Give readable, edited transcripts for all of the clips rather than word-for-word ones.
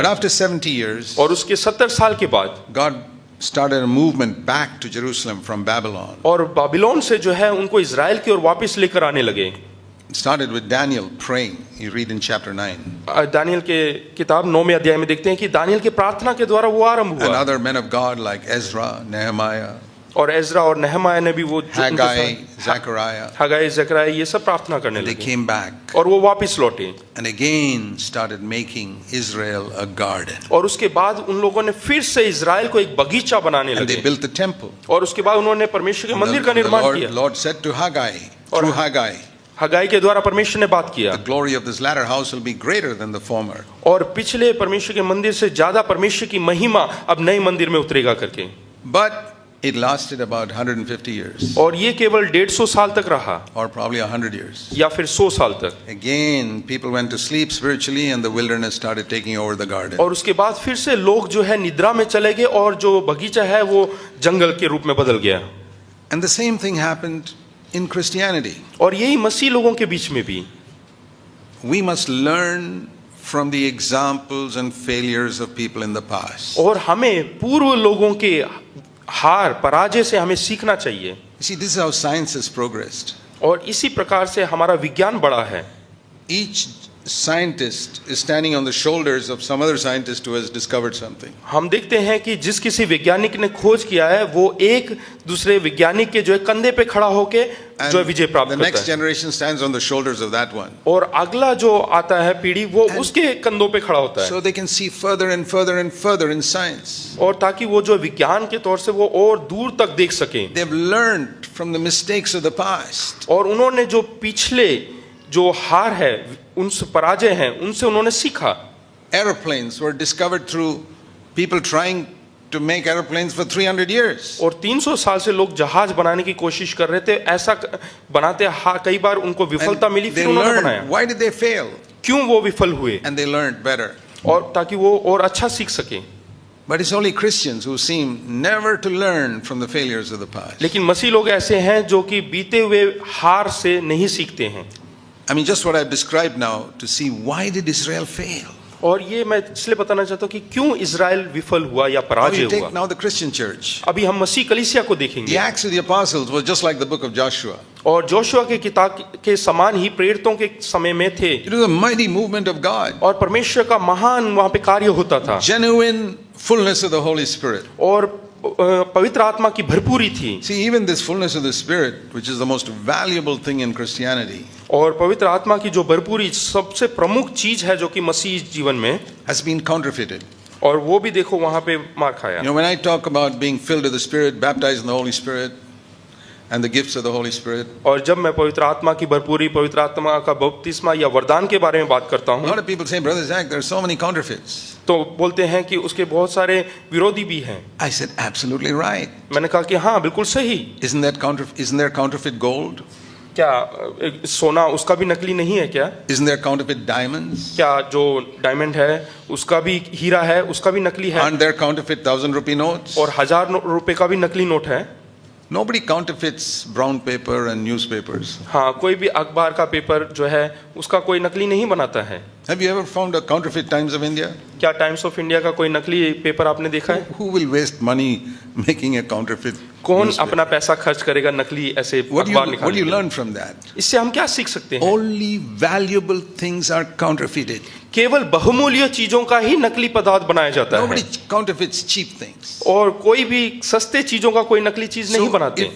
But after 70 years, और उसके 70 साल के बाद God started a movement back to Jerusalem from Babylon. और बाबिलोन से जो है उनको इजराइल की ओर वापस लेकर आने लगे। It started with Daniel praying. You read in chapter 9. Daniel के किताब 9वें अध्याय में देखते हैं कि दानियल के प्रार्थना के द्वारा वो आरंभ And हुआ। other men of God like Ezra, Nehemiah, और एजरा और नेहमाया ने भी वो Haggai, Zechariah, हगाई जकरिया ये सब प्रार्थना करने they लगे came back और वो वापस लौटे। and again started making Israel a garden. और उसके बाद उन लोगों ने फिर से इजराइल को एक बगीचा बनाने And they लगे built the temple. और उसके बाद उन्होंने परमेश्वर के मंदिर का The निर्माण किया। Lord said to Haggai, through Haggai, हगाई के द्वारा परमेश्वर ने बात किया the glory of this latter house will be greater than the former. और पिछले परमेश्वर के मंदिर से ज्यादा परमेश्वर की महिमा अब नए मंदिर में उतरेगा करके। But it lasted about 150 years, और ये केवल 150 साल तक रहा or probably 100 years. या फिर 100 साल तक। Again, people went to sleep spiritually, and the wilderness started taking over the garden. और उसके बाद फिर से लोग जो है निद्रा में चले गए और जो बगीचा है वो जंगल के रूप में बदल गया। And the same thing happened in Christianity. और यही मसीह लोगों के बीच में भी We must learn from the examples and failures of people in the past. और हमें पूर्व लोगों के हार पराजय से हमें सीखना चाहिए। You see, this is how science has progressed. और इसी प्रकार से हमारा विज्ञान बड़ा है। Each scientist is standing on the shoulders of some other scientist who has discovered something. हम देखते हैं कि जिस किसी वैज्ञानिक ने खोज किया है वो एक दूसरे वैज्ञानिक के जो है कंधे पे खड़ा होके जो है विजय प्राप्त The करता next है। generation stands on the shoulders of that one. और अगला जो आता है पीढ़ी वो उसके कंधों पे खड़ा होता है। So they can see further and further and further in science. और ताकि वो जो विज्ञान के तौर से वो और दूर तक देख सकें। They've learned from the mistakes of the past. और उन्होंने जो पिछले जो हार है उनसे पराजय हैं उनसे उन्होंने सीखा। Aeroplanes were discovered through people trying to make aeroplanes for 300 years. और 300 साल से लोग जहाज बनाने की कोशिश कर रहे थे। ऐसा बनाते कई बार उनको विफलता मिली They फिर उन्होंने learned. बनाया। Why did they fail? क्यों वो विफल हुए? And they learned better. और ताकि वो और अच्छा सीख सके। But it's only Christians who seem never to learn from the failures of the past. लेकिन मसीह लोग ऐसे हैं जो कि बीते हुए हार से नहीं सीखते हैं। I mean, just what I've described now to see why did Israel fail? और ये मैं इसलिए बताना चाहता हूँ कि क्यों इजराइल विफल हुआ या Now पराजय you take हुआ। now the Christian church. अभी हम मसीह कलीसिया को The देखेंगे। Acts of the Apostles was just like the book of Joshua. और जोशुआ के किताब के समान ही प्रेरितों के समय में थे। It was a mighty movement of God. और परमेश्वर का महान वहाँ पे कार्य होता था। Genuine fullness of the Holy Spirit. और पवित्र आत्मा की भरपूरी थी। See, even this fullness of the Spirit, which is the most valuable thing in Christianity, और पवित्र आत्मा की जो भरपूरी सबसे प्रमुख चीज है जो कि मसीह जीवन में, has been counterfeited. और वो भी देखो वहाँ पे मार खाया। You know, when I talk about being filled with the Spirit, baptized in the Holy Spirit, and the gifts of the Holy Spirit, और जब मैं पवित्र आत्मा की भरपूरी, पवित्र आत्मा का बपतिस्मा या वरदान के बारे में बात करता a हूँ lot of people say, Brother Zach, there are so many counterfeits. तो बोलते हैं कि उसके बहुत सारे विरोधी भी हैं। I said, absolutely right. मैंने कहा कि हाँ बिल्कुल सही। Isn't there counterfeit gold? क्या सोना उसका भी नकली नहीं है क्या? Isn't there counterfeit diamonds? क्या जो डायमंड है उसका भी, हीरा है उसका भी नकली है? Aren't there counterfeit 1,000 rupee notes? और 1000 रुपए का भी नकली नोट है। Nobody counterfeits brown paper and newspapers. हाँ, कोई भी अखबार का पेपर जो है उसका कोई नकली नहीं बनाता है। Have you ever found a counterfeit Times of India? क्या टाइम्स ऑफ इंडिया का कोई नकली पेपर आपने देखा है? Who will waste money making a counterfeit कौन newspaper? अपना पैसा खर्च करेगा नकली ऐसे What do अखबार you निकालने के लिए? learn from that? इससे हम क्या सीख सकते हैं? Only valuable things are counterfeited. केवल बहुमूल्य चीजों का ही नकली पदार्थ बनाया जाता है। Nobody counterfeits cheap things. और कोई भी सस्ते चीजों का कोई नकली चीज नहीं बनाते।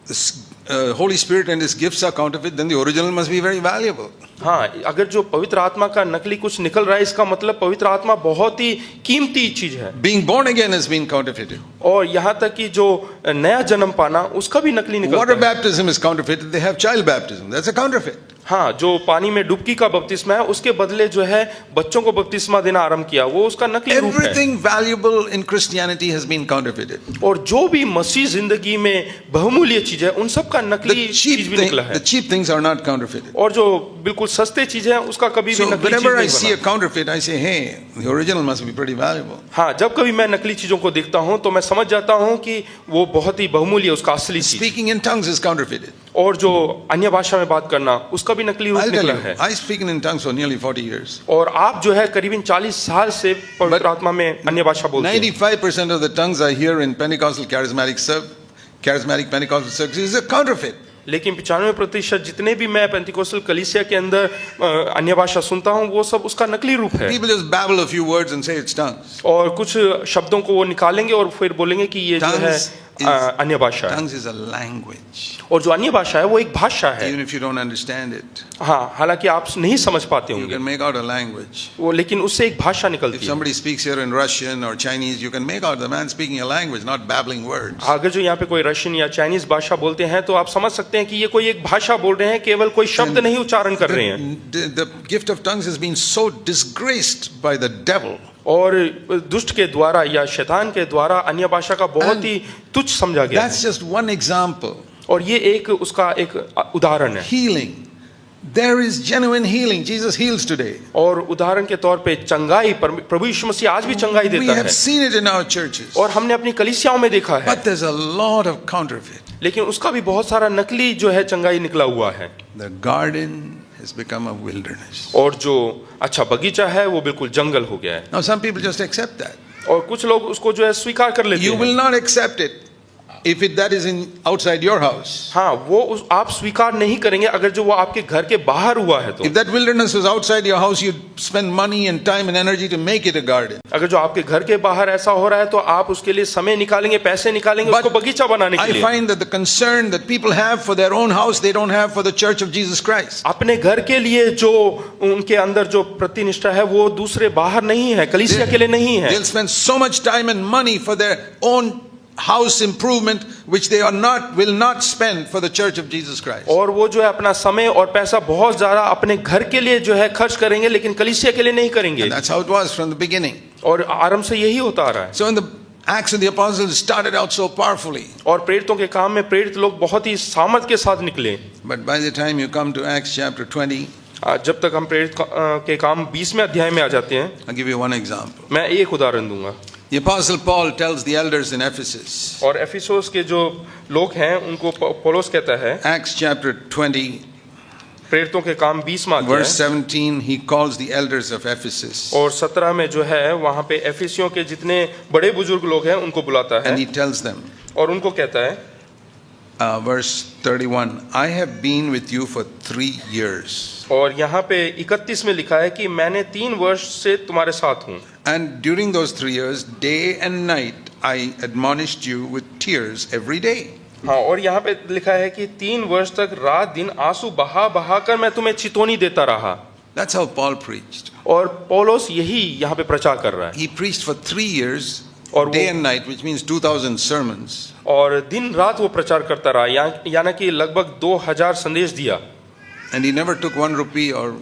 if the Holy Spirit and His gifts are counterfeit, then the original must be very valuable. हाँ, अगर जो पवित्र आत्मा का नकली कुछ निकल रहा है इसका मतलब पवित्र आत्मा बहुत ही कीमती चीज है। Being born again has been counterfeited. और यहाँ तक कि जो नया जन्म पाना उसका भी नकली निकलता Water है। baptism is counterfeited. They have child baptism. That's a counterfeit. हाँ, जो पानी में डुबकी का बपतिस्मा है उसके बदले जो है बच्चों को बपतिस्मा देना आरंभ किया, वो उसका नकली रूप है। Everything valuable in Christianity has been counterfeited. और जो भी मसीह जिंदगी में बहुमूल्य चीज है उन सब का नकली चीज भी निकला है। The cheap things are not counterfeited. और जो बिल्कुल सस्ते चीजें हैं उसका कभी भी So नकली चीज whenever I नहीं see a बना। counterfeit, I say, hey, the original must be pretty valuable. हाँ, जब कभी मैं नकली चीजों को देखता हूँ तो मैं समझ जाता हूँ कि वो बहुत ही बहुमूल्य उसका असली चीज। Speaking in tongues is counterfeited. और जो अन्य भाषा में बात करना उसका भी नकली रूप I'll tell निकला you, है। I've spoken in tongues for nearly 40 years. और आप जो है करीबन 40 साल से पवित्र आत्मा में अन्य भाषा बोलते हैं। 95% of the tongues I hear in Pentecostal charismatic Pentecostal services is a counterfeit. लेकिन 95% जितने भी मैं पेंटिकोस्टल कलीसिया के अंदर अन्य भाषा सुनता हूँ वो सब उसका नकली रूप है। People just babble a few words and say it's tongues. और कुछ शब्दों को वो निकालेंगे और फिर बोलेंगे कि ये जो है अन्य भाषा है। Tongues is a language. और जो अन्य भाषा है वो एक भाषा है। Even if you don't understand it, हाँ, हालांकि आप नहीं समझ पाते you होंगे can make out a language. वो, लेकिन उससे एक भाषा If निकलती है। somebody speaks here in Russian or Chinese, you can make out the man speaking a language, not babbling words. अगर जो यहाँ पे कोई रशियन या चाइनीज भाषा बोलते हैं तो आप समझ सकते हैं कि ये कोई एक भाषा बोल रहे हैं, केवल कोई शब्द नहीं उच्चारण कर रहे हैं। The gift of tongues has been so disgraced by the devil. और दुष्ट के द्वारा या शैतान के द्वारा अन्य भाषा का बहुत ही तुच्छ समझा गया That's है। just one example. और ये एक उसका एक उदाहरण है। Healing. There is genuine healing. Jesus heals today. और उदाहरण के तौर पे चंगाई, प्रभु यीशु मसीह आज भी चंगाई We देता have है। seen it in our churches. और हमने अपनी कलीसियाओं में देखा है। But there's a lot of counterfeit. लेकिन उसका भी बहुत सारा नकली जो है चंगाई निकला हुआ है। The garden has become a wilderness. और जो अच्छा बगीचा है वो बिल्कुल जंगल हो गया है। Now some people just accept that. और कुछ लोग उसको जो है स्वीकार कर लेते You हैं। will not accept it if that is in outside your house. हाँ, वो आप स्वीकार नहीं करेंगे अगर जो वो आपके घर के बाहर हुआ है तो। If that wilderness was outside your house, you'd spend money and time and energy to make it a garden. अगर जो आपके घर के बाहर ऐसा हो रहा है तो आप उसके लिए समय निकालेंगे, पैसे निकालेंगे उसको बगीचा बनाने के I लिए। find that the concern that people have for their own house, they don't have for the Church of Jesus Christ. अपने घर के लिए जो उनके अंदर जो प्रतिनिष्ठा है वो दूसरे बाहर नहीं है, कलीसिया के लिए नहीं है। They'll spend so much time and money for their own house improvement, which they will not spend for the Church of Jesus Christ. और वो जो है अपना समय और पैसा बहुत ज्यादा अपने घर के लिए जो है खर्च करेंगे, लेकिन कलीसिया के लिए नहीं करेंगे। And that's how it was from the beginning. और आरंभ से यही होता आ रहा है। So in the Acts of the Apostles started out so powerfully. और प्रेरितों के काम में प्रेरित लोग बहुत ही सामर्थ के साथ निकले। But by the time you come to Acts chapter 20, जब तक हम प्रेरित के काम 20वें अध्याय में आ जाते हैं, I'll give you one example. मैं एक उदाहरण दूंगा। The Apostle Paul tells the elders in Ephesus, और एफिसोस के जो लोग हैं उनको पौलुस कहता है, Acts chapter 20, प्रेरितों के काम 20वां अध्याय verse 17, he calls the elders of Ephesus. और 17 में जो है वहां पे एफिसियों के जितने बड़े बुजुर्ग लोग हैं उनको बुलाता है And he tells them, और उनको कहता है, verse 31, I have been with you for 3 years. और यहाँ पे 31 में लिखा है कि मैंने 3 वर्ष से तुम्हारे साथ हूँ। And during those 3 years, day and night, I admonished you with tears every day. हाँ, और यहाँ पे लिखा है कि 3 वर्ष तक रात दिन आंसू बहा बहा कर मैं तुम्हें चितौनी देता रहा। That's how Paul preached. और पौलुस यही यहाँ पे प्रचार कर रहा है। He preached for 3 years, और day वो- and night, which means 2,000 sermons. और दिन रात वो प्रचार करता रहा, यानी कि लगभग 2000 संदेश दिया। And he never took 1 rupee or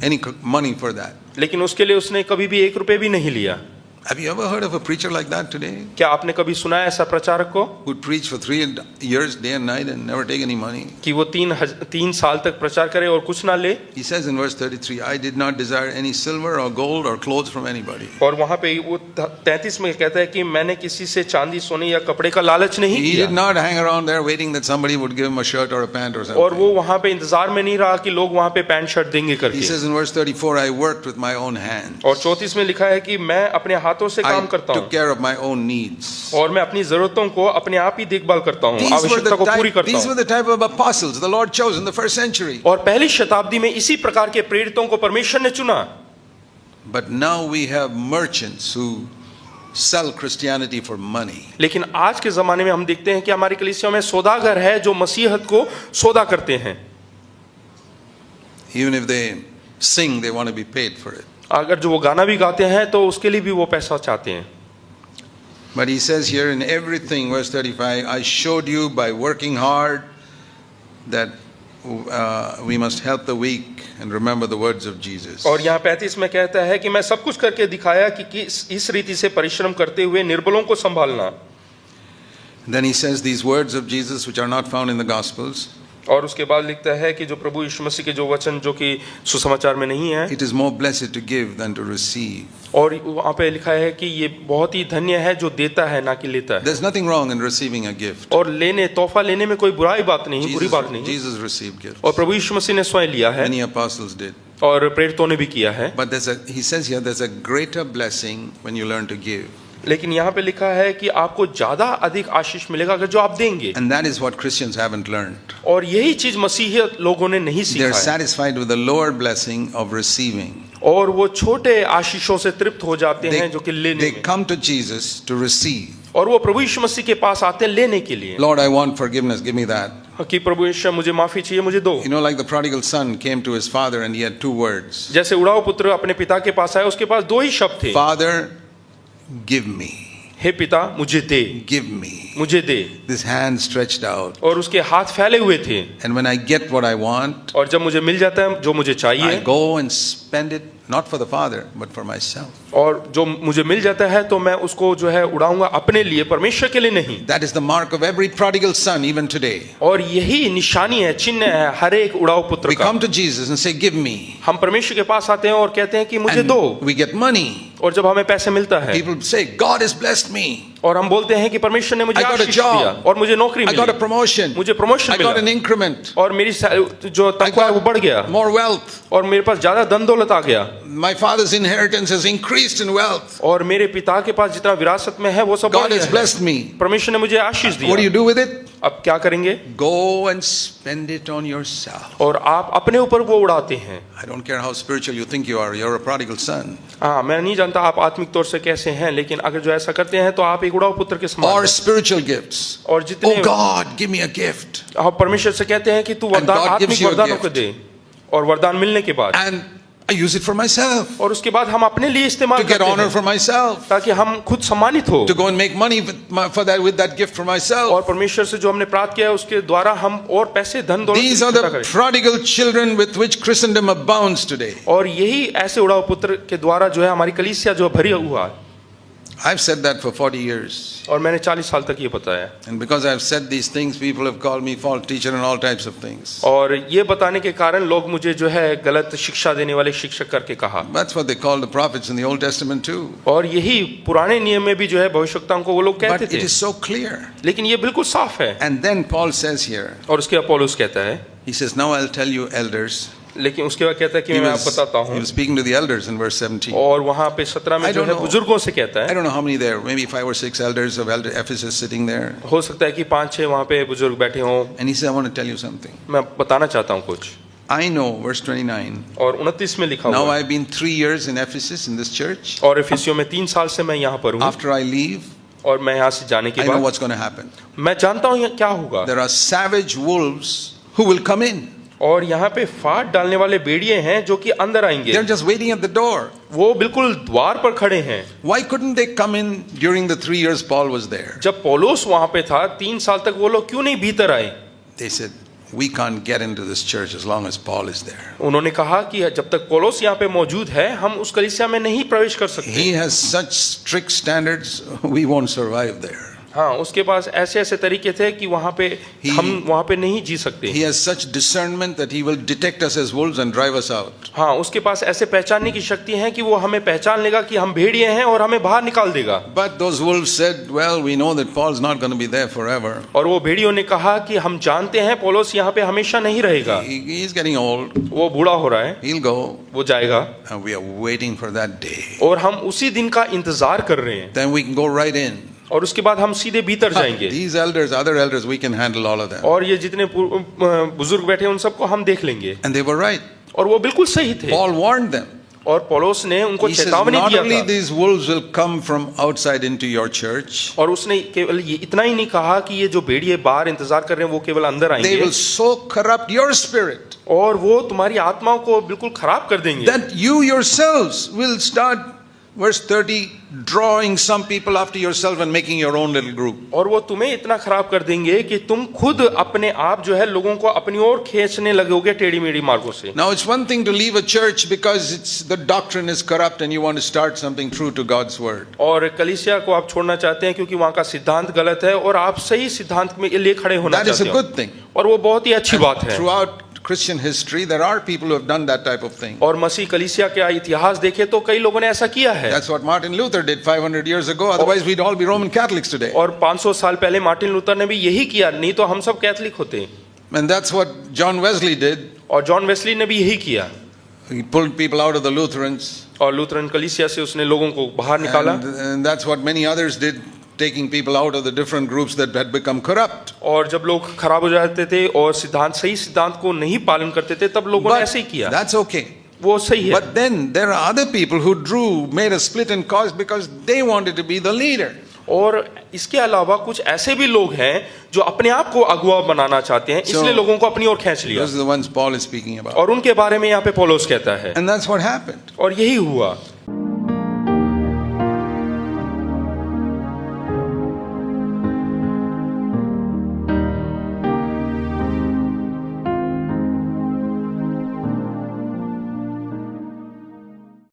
any money for that. लेकिन उसके लिए उसने कभी भी 1 रुपए भी नहीं लिया। Have you ever heard of a preacher like that today? क्या आपने कभी सुना है ऐसा प्रचारक को Who'd preach for 3 years, day and night, and never take any money? कि वो 3 साल तक प्रचार करे और कुछ ना ले? He says in verse 33, I did not desire any silver or gold or clothes from anybody. और वहां पे वो 33 में कहता है कि मैंने किसी से चांदी सोने या कपड़े का लालच नहीं He किया। did not hang around there waiting that somebody would give him a shirt or a pant or और something. वो वहां पे इंतजार में नहीं रहा कि लोग वहां पे पैंट शर्ट देंगे He करके। says in verse 34, I worked with my own hands. और 34 में लिखा है कि मैं अपने हाथों से काम I करता took हूँ care of my own needs. और मैं अपनी जरूरतों को अपने आप ही देखभाल करता हूँ, आवश्यकता को पूरी करता These were हूँ। the type of apostles the Lord chose in the first century. और पहली शताब्दी में इसी प्रकार के प्रेरितों को परमेश्वर ने चुना। But now we have merchants who sell Christianity for money. लेकिन आज के जमाने में हम देखते हैं कि हमारी कलीसियाओं में सौदागर है जो मसीहत को सौदा करते हैं। Even if they sing, they want to be paid for it. अगर जो वो गाना भी गाते हैं तो उसके लिए भी वो पैसा चाहते हैं। But he says here in everything, verse 35, I showed you by working hard that we must help the weak and remember the words of Jesus. और यहाँ 35 में कहता है कि मैं सब कुछ करके दिखाया कि इस रीति से परिश्रम करते हुए निर्बलों को संभालना। Then he says these words of Jesus which are not found in the Gospels. और उसके बाद लिखता है कि जो प्रभु यीशु मसीह के जो वचन जो कि सुसमाचार में नहीं है, it is more blessed to give than to receive. और वहाँ पे लिखा है कि ये बहुत ही धन्य है जो देता है ना कि लेता है। There's nothing wrong in receiving a gift. और लेने तोहफा लेने में कोई बुराई बात नहीं, बुरी बात नहीं। Jesus received gifts. और प्रभु यीशु मसीह ने स्वयं लिया है, Many apostles did. और प्रेरितों ने भी किया है। But he says here, there's a greater blessing when you learn to give. लेकिन यहाँ पे लिखा है कि आपको ज्यादा अधिक आशीष मिलेगा अगर जो आप देंगे। And that is what Christians haven't learned. और यही चीज मसीही लोगों ने नहीं सीखा They're है। satisfied with the lower blessing of receiving. और वो छोटे आशीषों से तृप्त हो जाते हैं जो कि लेने They में। come to Jesus to receive. और वो प्रभु यीशु मसीह के पास आते हैं लेने के लिए। Lord, I want forgiveness. Give me that. कि प्रभु यीशु मुझे माफी चाहिए, मुझे दो। You know, like the prodigal son came to his father and he had two words. जैसे उड़ाऊ पुत्र अपने पिता के पास आया, उसके पास दो ही शब्द थे। Father, give me. हे पिता मुझे दे, Give me. मुझे दे। This hand stretched out. और उसके हाथ फैले हुए थे। And when I get what I want, और जब मुझे मिल जाता है जो मुझे I चाहिए, go and spend it not for the father, but for myself. और जो मुझे मिल जाता है तो मैं उसको जो है उड़ाऊंगा अपने लिए, परमेश्वर के लिए नहीं। That is the mark of every prodigal son, even today. और यही निशानी है, चिन्ह है हर एक उड़ाऊ पुत्र We का। come to Jesus and say, Give me. हम परमेश्वर के पास आते हैं और कहते हैं कि मुझे दो। And we get money. और जब हमें पैसे मिलता है, People say, God has blessed me. और हम बोलते हैं कि परमेश्वर ने मुझे I got a Ashish job. दिया और मुझे नौकरी I got a मिली, promotion. मुझे प्रमोशन I got an मिला, increment. और मेरी जो I तनख्वाह है वो बढ़ गया, got more wealth. और मेरे पास ज्यादा धन दौलत आ गया, My father's inheritance has increased in wealth. और मेरे पिता के पास जितना विरासत में है वो सब बढ़ God गया has है। blessed me. परमेश्वर ने मुझे आशीष What do you दिया। do with it? अब क्या करेंगे? Go and spend it on yourself. और आप अपने ऊपर वो उड़ाते हैं। I don't care how spiritual you think you are. You're a prodigal son. हाँ, मैं नहीं जानता आप आत्मिक तौर से कैसे हैं, लेकिन अगर जो ऐसा करते हैं तो आप एक उड़ाऊ पुत्र के समान Or हैं। spiritual gifts. और जितने Oh God, give me a gift. आप परमेश्वर से कहते हैं कि तू वरदान, God gives आत्मिक you a वरदानों को gift. दे, और वरदान मिलने के बाद And I use it for myself. और उसके बाद हम अपने लिए इस्तेमाल To get करते honor हैं for myself. ताकि हम खुद सम्मानित हो। To go and make money with that gift for myself. और परमेश्वर से जो हमने प्राप्त किया है उसके द्वारा हम और पैसे धन दौलत These are इकट्ठा the करें। prodigal children with which Christendom abounds today. और यही ऐसे उड़ाऊ पुत्र के द्वारा जो है हमारी कलीसिया जो भरी हुआ है। I've said that for 40 years. और मैंने 40 साल तक ये बताया। And because I've said these things, people have called me false teacher and all types of things. और ये बताने के कारण लोग मुझे जो है गलत शिक्षा देने वाले शिक्षक करके कहा। That's what they call the prophets in the Old Testament too. और यही पुराने नियम में भी जो है भविष्यवक्ताओं को वो लोग But कहते it थे, is so clear. लेकिन ये बिल्कुल साफ है। And then Paul says here, और उसके बाद पौलुस कहता है, he says, now I'll tell you elders. लेकिन उसके बाद कहता है कि He मैं आपको बताता he हूँ। was speaking to the elders in verse 17. और वहाँ पे 17 में I जो don't है know. बुजुर्गों से कहता I है, don't know how many there, maybe 5 or 6 elders of Ephesus sitting there. हो सकता है कि 5-6 वहाँ पे बुजुर्ग बैठे हों। And he said, I want to tell you something. मैं बताना चाहता हूँ कुछ। I know, verse 29. और 29 में लिखा Now हुआ है, I've been 3 years in Ephesus in this church. और इफिसियों में 3 साल से मैं यहाँ पर हूँ, After I leave, और मैं यहाँ से जाने I के know बाद what's going to happen. मैं जानता हूँ यहाँ क्या होगा। There are savage wolves who will come in. और यहाँ पे फाड़ डालने वाले भेड़िए हैं जो कि अंदर आएंगे। They're just waiting at the door. वो बिल्कुल द्वार पर खड़े हैं। Why couldn't they come in during the 3 years Paul was there? जब पौलुस वहाँ पे था 3 साल तक वो लोग क्यों नहीं भीतर आए? They said, we can't get into this church as long as Paul is there. उन्होंने कहा कि जब तक पौलुस यहाँ पे मौजूद है हम उस कलीसिया में नहीं प्रवेश कर सकते। He has such strict standards, we won't survive there. हाँ, उसके पास ऐसे ऐसे तरीके थे कि वहाँ पे हम वहाँ पे नहीं जी सकते। He has such discernment that he will detect us as wolves and drive us out. हाँ, उसके पास ऐसे पहचानने की शक्ति है कि वो हमें पहचान लेगा कि हम भेड़िए हैं और हमें बाहर निकाल देगा। But those wolves said, well, we know that Paul's not going to be there forever. और वो भेड़ियों ने कहा कि हम जानते हैं पौलुस यहाँ पे हमेशा नहीं रहेगा, He's getting old. वो बूढ़ा हो रहा है, He'll go. वो जाएगा। And we are waiting for that day. और हम उसी दिन का इंतजार कर रहे हैं, Then we can go right in. और उसके बाद हम सीधे भीतर जाएंगे। These elders, other elders, we can handle all of them. और ये जितने बुजुर्ग बैठे हैं उन सबको हम देख लेंगे। And they were right. और वो बिल्कुल सही थे। Paul warned them. और पौलुस ने उनको He says, चेतावनी not दिया only था। these wolves will come from outside into your church, और उसने केवल ये इतना ही नहीं कहा कि ये जो भेड़िए बाहर इंतजार कर रहे हैं वो केवल अंदर they आएंगे, will so corrupt your spirit और वो तुम्हारी आत्माओं को बिल्कुल खराब कर देंगे, that you yourselves will start Verse 30, drawing some people after yourself and making your own little group. और वो तुम्हें इतना खराब कर देंगे कि तुम खुद अपने आप जो है लोगों को अपनी ओर खींचने लगोगे टेढ़ी मेढ़ी मार्गों से। Now it's one thing to leave a church because the doctrine is corrupt and you want to start something true to God's word. और कलीसिया को आप छोड़ना चाहते हैं क्योंकि वहाँ का सिद्धांत गलत है और आप सही सिद्धांत में लिए खड़े होना That is a चाहते हो, good thing. और वो बहुत ही अच्छी बात है। Throughout Christian history, there are people who have done that type of thing. और मसीह कलीसिया का इतिहास देखे तो कई लोगों ने ऐसा किया है। That's what Martin Luther did 500 years ago. Otherwise, we'd all be Roman Catholics today. और 500 साल पहले मार्टिन लूथर ने भी यही किया, नहीं तो हम सब कैथलिक होते। And that's what John Wesley did. और जॉन वेस्ली ने भी यही किया, He pulled people out of the Lutherans. और लूथरन कलीसिया से उसने लोगों को बाहर निकाला। And that's what many others did, taking people out of the different groups that had become corrupt. और जब लोग खराब हो जाते थे और सही सिद्धांत को नहीं पालन करते थे, तब लोगों ने ऐसे ही किया। That's okay. वो सही है। But then there are other people who made a split and caused because they wanted to be the leader. और इसके अलावा कुछ ऐसे भी लोग हैं जो अपने आप को अगुवा बनाना चाहते हैं, इसलिए लोगों को अपनी ओर खींच लिया। Those are the ones Paul is speaking about. और उनके बारे में यहाँ पे पौलुस कहता है, And that's what happened. और यही हुआ।